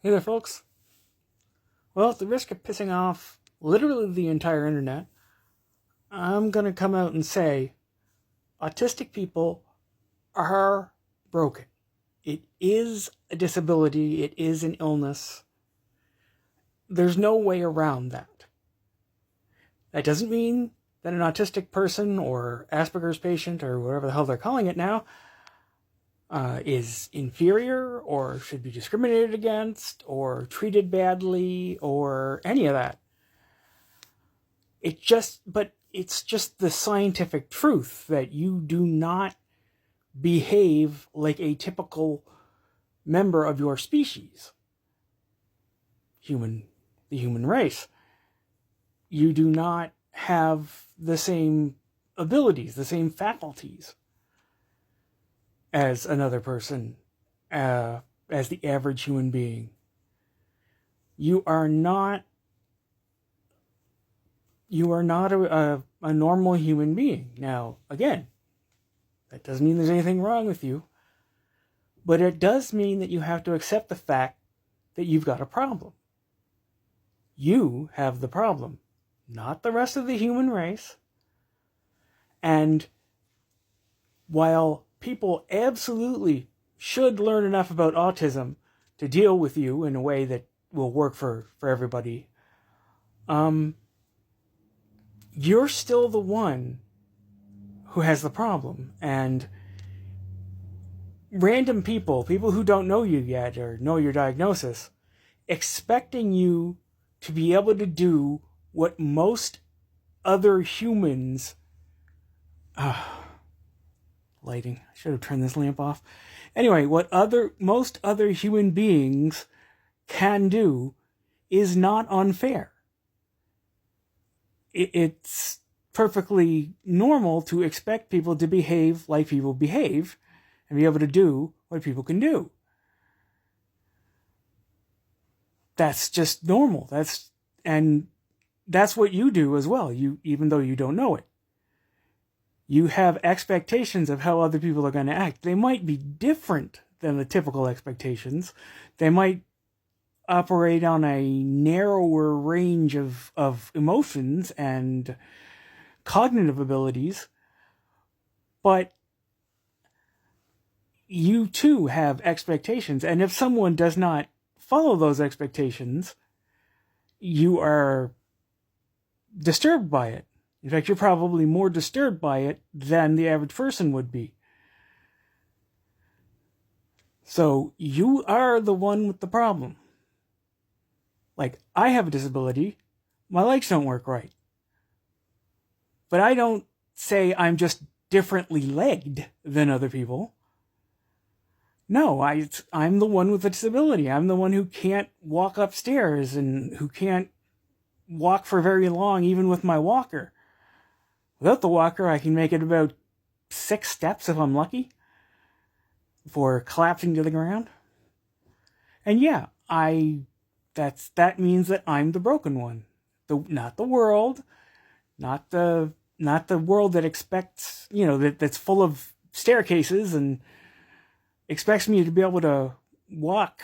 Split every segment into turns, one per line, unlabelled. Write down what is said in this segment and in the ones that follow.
Hey there, folks. Well, at the risk of pissing off literally the entire internet, I'm going to come out and say autistic people are broken. It is a disability. It is an illness. There's no way around that. That doesn't mean that an autistic person or Asperger's patient or whatever the hell they're calling it now is inferior or should be discriminated against or treated badly or any of that. It's just the scientific truth that you do not behave like a typical member of your species, the human race. You do not have the same abilities, the same faculties as another person, as the average human being. You are not a normal human being. Now, again, that doesn't mean there's anything wrong with you, but it does mean that you have to accept the fact that you've got a problem. You have the problem, not the rest of the human race. And while people absolutely should learn enough about autism to deal with you in a way that will work for everybody, you're still the one who has the problem. And random people who don't know you yet or know your diagnosis, expecting you to be able to do what most other humans... lighting. I should have turned this lamp off. Anyway, what most other human beings can do is not unfair. It's perfectly normal to expect people to behave like people behave and be able to do what people can do. That's just normal. That's what you do as well. Even though you don't know it. You have expectations of how other people are going to act. They might be different than the typical expectations. They might operate on a narrower range of emotions and cognitive abilities. But you too have expectations. And if someone does not follow those expectations, you are disturbed by it. In fact, you're probably more disturbed by it than the average person would be. So you are the one with the problem. Like, I have a disability. My legs don't work right. But I don't say I'm just differently legged than other people. No, I'm the one with a disability. I'm the one who can't walk upstairs and who can't walk for very long, even with my walker. Without the walker, I can make it about 6 steps if I'm lucky before collapsing to the ground. And yeah, that means that I'm the broken one. Not the world, not the world that expects, that's full of staircases and expects me to be able to walk,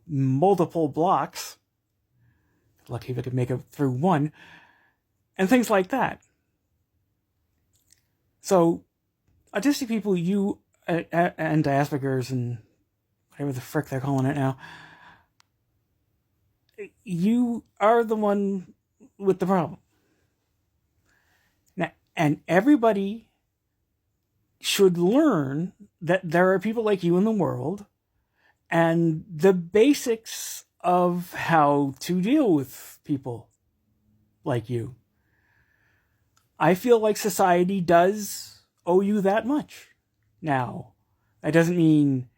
multiple blocks. Lucky if I could make it through one, and things like that. So, autistic people, and Asperger's and whatever the frick they're calling it now, you are the one with the problem. Now, and everybody should learn that there are people like you in the world and the basics of how to deal with people like you. I feel like society does owe you that much. Now, that doesn't mean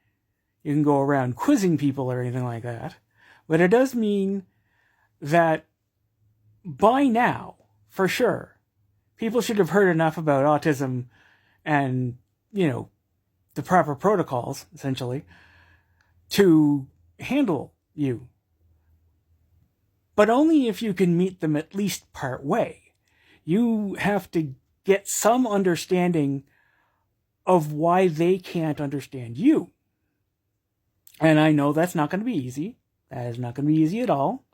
you can go around quizzing people or anything like that, but it does mean that by now, for sure, people should have heard enough about autism and, the proper protocols, essentially, to handle you. But only if you can meet them at least part way. You have to get some understanding of why they can't understand you. And I know that's not going to be easy. That is not going to be easy at all.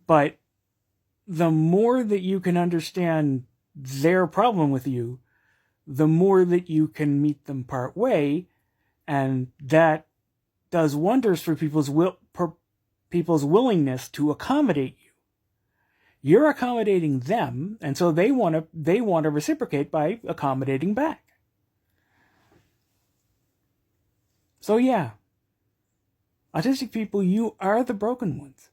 But the more that you can understand their problem with you, the more that you can meet them part way, and that does wonders for people's willingness to accommodate you. You're accommodating them, and so they want to reciprocate by accommodating back. So yeah, autistic people, you are the broken ones.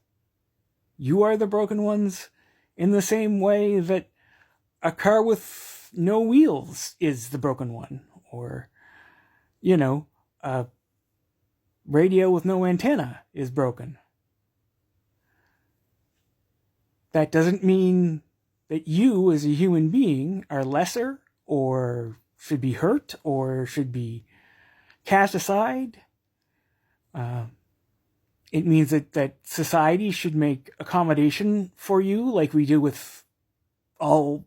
You are the broken ones in the same way that a car with no wheels is the broken one, or, a radio with no antenna is broken. That doesn't mean that you as a human being are lesser or should be hurt or should be cast aside. It means that society should make accommodation for you like we do with all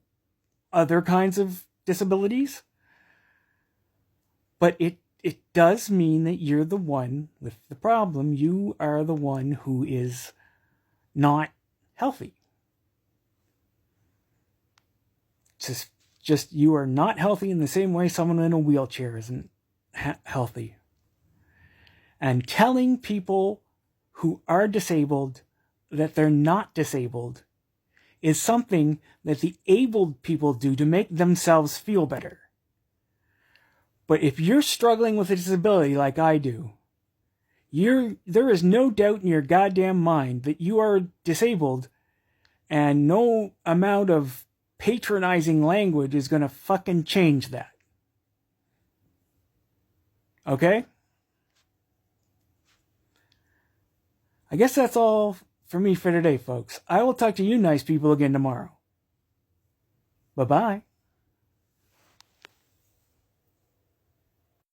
other kinds of disabilities. But it does mean that you're the one with the problem. You are the one who is not healthy. Just you are not healthy in the same way someone in a wheelchair isn't healthy. And telling people who are disabled that they're not disabled is something that the abled people do to make themselves feel better. But if you're struggling with a disability like I do, there is no doubt in your goddamn mind that you are disabled, and no amount of patronizing language is going to fucking change that. Okay? I guess that's all for me for today, folks. I will talk to you nice people again tomorrow. Bye-bye.